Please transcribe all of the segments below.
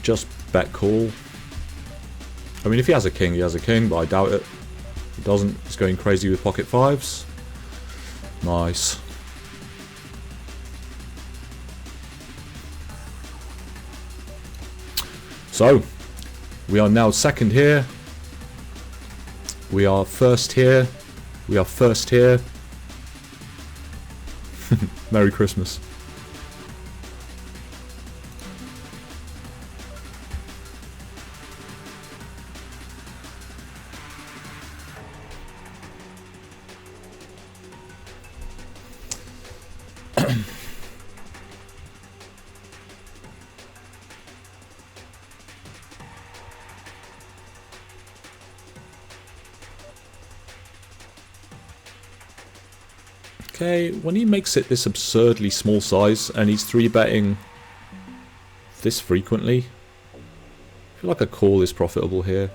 just bet call. I mean, if he has a king, he has a king, but I doubt it. If he doesn't, he's going crazy with pocket fives. Nice. So, we are now second here. We are first here. We are first here. Merry Christmas. Okay, when he makes it this absurdly small size and he's 3-betting this frequently, I feel like a call is profitable here.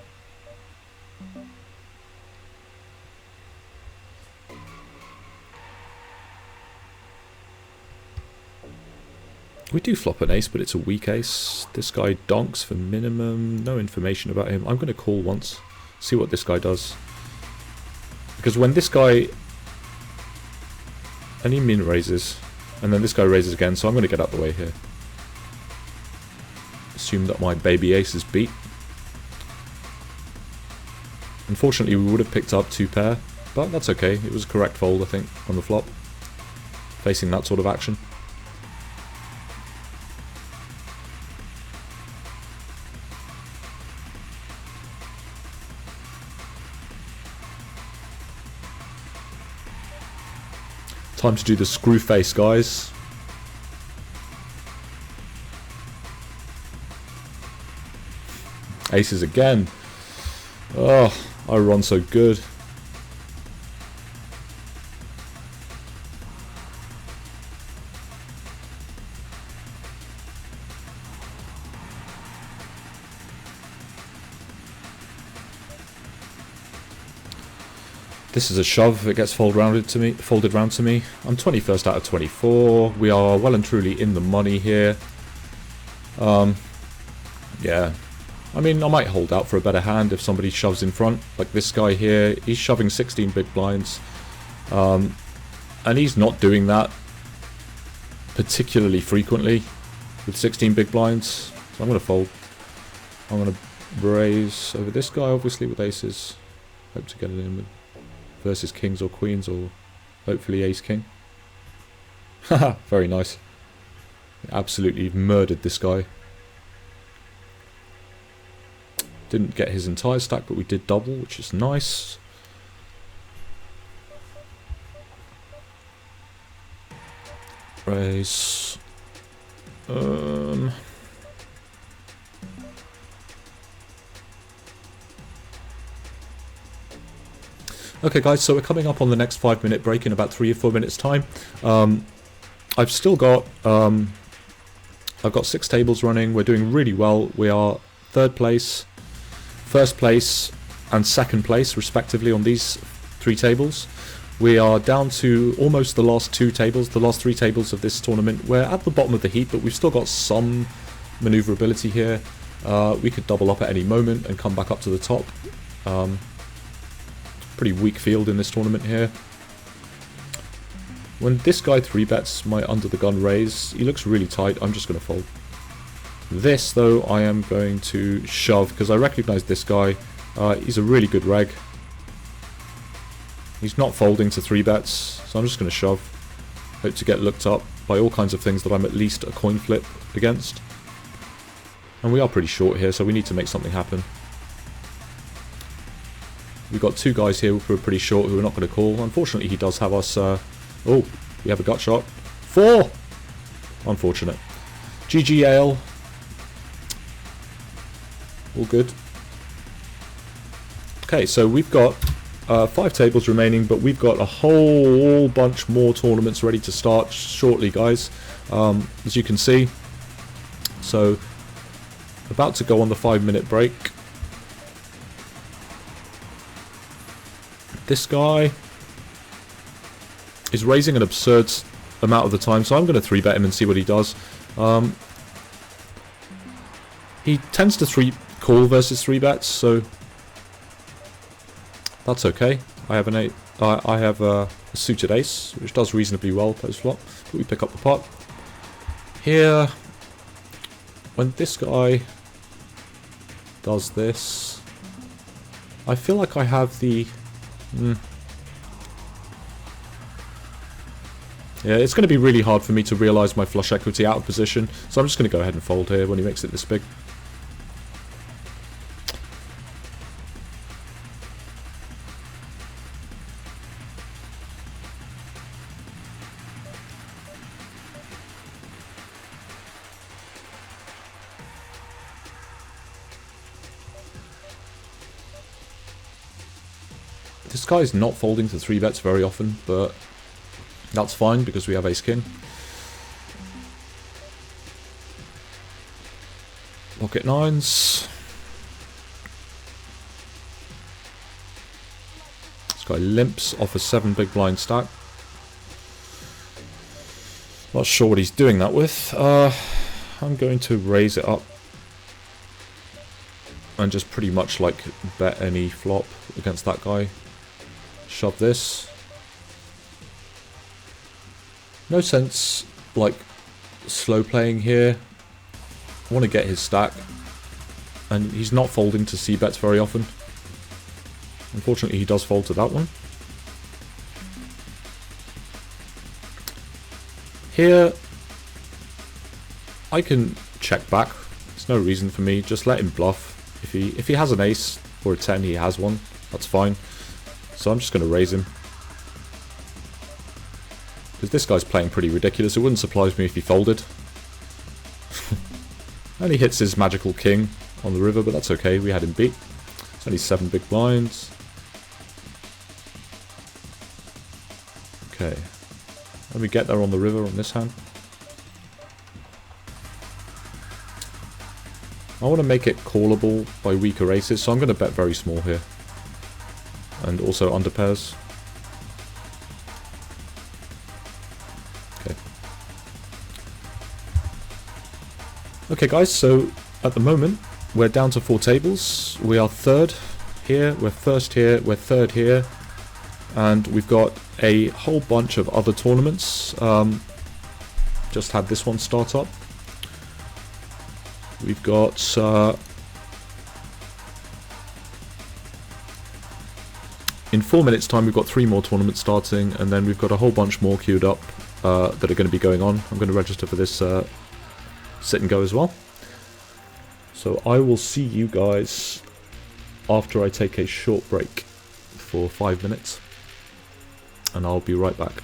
We do flop an ace, but it's a weak ace. This guy donks for minimum. No information about him. I'm going to call once. See what this guy does. Because when this guy... And he min raises. And then this guy raises again, so I'm going to get out the way here. Assume that my baby ace is beat. Unfortunately, we would have picked up 2 pair. But that's okay. It was a correct fold, I think, on the flop. Facing that sort of action. Time to do the screw face, guys. Aces again. Oh, I run so good. This is a shove. It gets folded round to me. I'm 21st out of 24. We are well and truly in the money here. Yeah. I mean, I might hold out for a better hand if somebody shoves in front. Like this guy here, he's shoving 16 big blinds. And he's not doing that particularly frequently with 16 big blinds. So I'm going to fold. I'm going to raise over this guy, obviously, with aces. Hope to get it in with versus kings or queens, or hopefully ace king. Haha, very nice. Absolutely murdered this guy. Didn't get his entire stack, but we did double, which is nice. Raise. Okay guys, so we're coming up on the next 5-minute break in about 3 or 4 minutes time. I've still got I've got 6 tables running. We're doing really well. We are 3rd place, 1st place and 2nd place respectively on these 3 tables. We are down to almost the last 2 tables, the last 3 tables of this tournament. We're at the bottom of the heap, but we've still got some maneuverability here. We could double up at any moment and come back up to the top. Pretty weak field in this tournament here. When this guy 3-bets my under the gun raise, he looks really tight. I'm just going to fold. This though, I am going to shove because I recognise this guy. He's a really good reg. He's not folding to 3-bets, so I'm just going to shove. Hope to get looked up by all kinds of things that I'm at least a coin flip against. And we are pretty short here, so we need to make something happen. We've got 2 guys here who are pretty short who are not going to call. Unfortunately, he does have us... oh, we have a gut shot. 4! Unfortunate. GG Ale. All good. Okay, so we've got 5 tables remaining, but we've got a whole bunch more tournaments ready to start shortly, guys. As you can see. So, about to go on the 5-minute break. This guy is raising an absurd amount of the time, so I'm going to 3-bet him and see what he does. He tends to call versus 3-bets, so that's okay. I have a suited ace, which does reasonably well post-flop, but we pick up the pot. Here, when this guy does this, I feel like I have the... Yeah, it's going to be really hard for me to realise my flush equity out of position, so I'm just going to go ahead and fold here when he makes it this big. This guy's not folding to 3-bets very often, but that's fine because we have ace-king. Pocket nines. This guy limps off a 7 big blind stack. Not sure what he's doing that with. I'm going to raise it up and just pretty much like bet any flop against that guy. Shove this. No sense like slow playing here. I want to get his stack, and he's not folding to c-bets very often. Unfortunately, he does fold to that one. Here, I can check back. There's no reason for me. Just let him bluff. If he has an ace or a 10, he has one. That's fine. So I'm just going to raise him. Because this guy's playing pretty ridiculous. It wouldn't surprise me if he folded. And he hits his magical king on the river, but that's okay. We had him beat. It's only 7 big blinds. Okay. Let me get there on the river on this hand. I want to make it callable by weaker aces, so I'm going to bet very small here. And also under pairs. Okay. Okay guys, so at the moment we're down to 4 tables. We are third here, we're first here, we're third here. And we've got a whole bunch of other tournaments. Just had this one start up. We've got in 4 minutes time we've got 3 more tournaments starting, and then we've got a whole bunch more queued up that are going to be going on. I'm going to register for this sit and go as well. So I will see you guys after I take a short break for 5 minutes, and I'll be right back.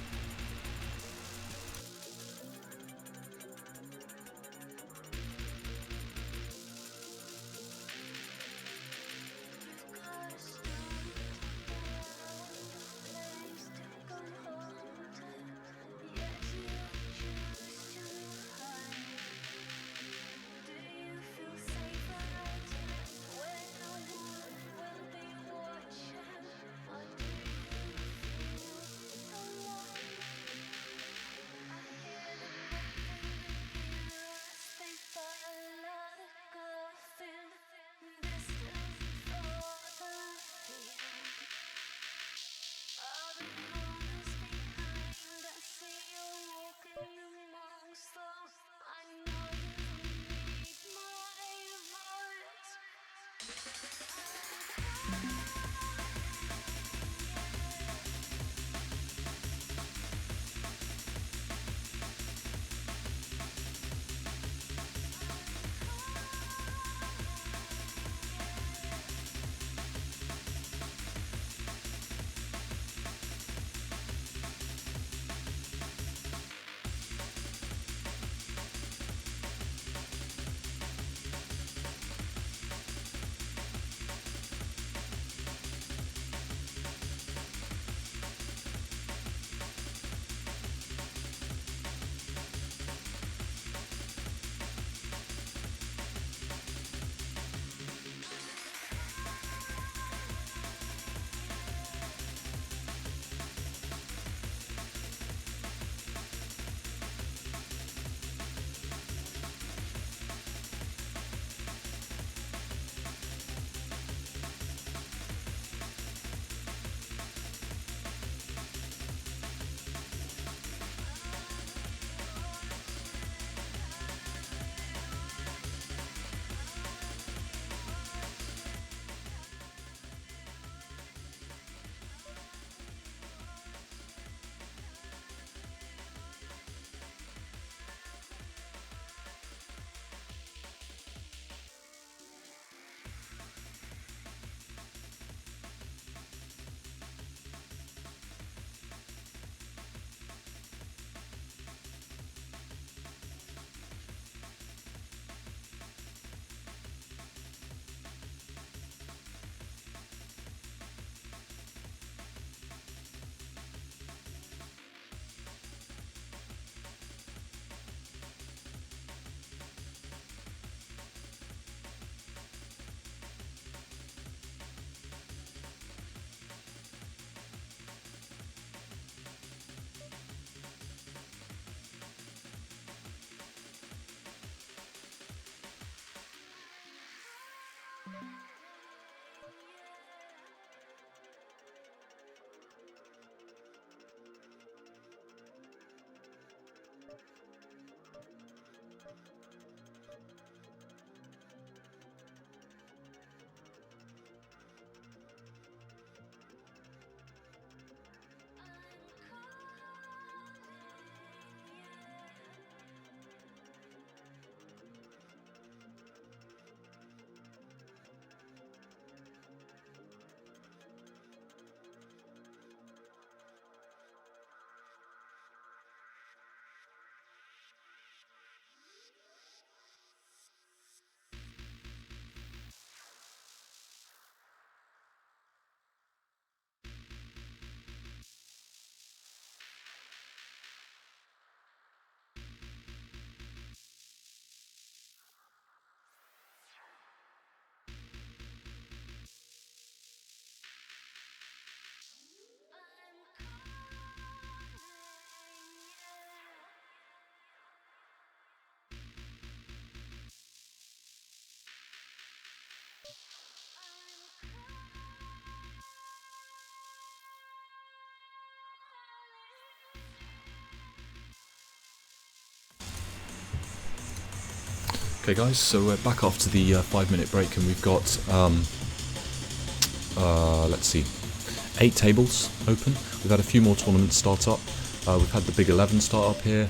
Okay guys, so we're back after the 5-minute break, and we've got, let's see, 8 tables open. We've had a few more tournaments start up. We've had the Big 11 start up here.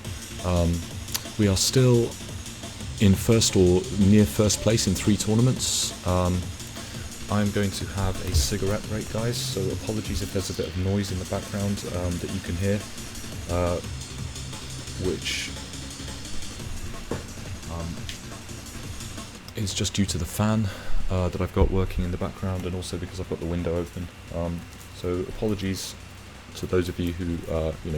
We are still in first or near first place in 3 tournaments. I'm going to have a cigarette break, guys, so apologies if there's a bit of noise in the background that you can hear, which is just due to the fan that I've got working in the background, and also because I've got the window open. So apologies to those of you who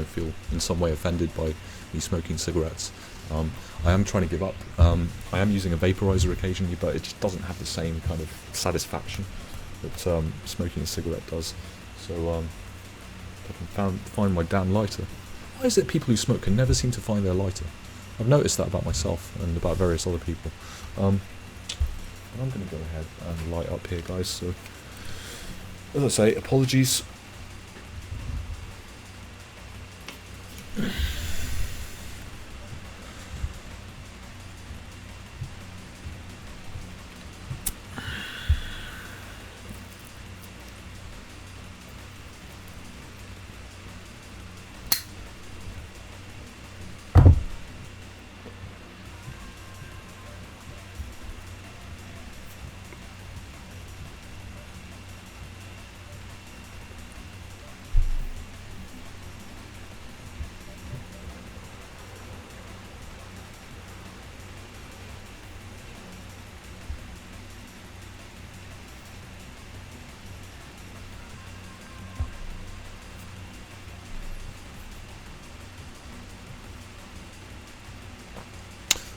feel in some way offended by me smoking cigarettes. I am trying to give up. I am using a vaporizer occasionally, but it just doesn't have the same kind of satisfaction that smoking a cigarette does. So if I can find my damn lighter. Why is it people who smoke can never seem to find their lighter? I've noticed that about myself and about various other people. I'm going to go ahead and light up here, guys. So, as I say, apologies.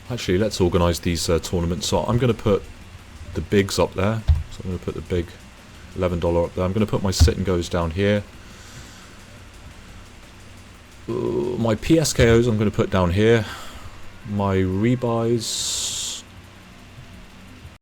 Actually, let's organise these tournaments. So I'm going to put the bigs up there. So I'm going to put the big $11 up there. I'm going to put my sit and goes down here. My PSKOs I'm going to put down here. My rebuys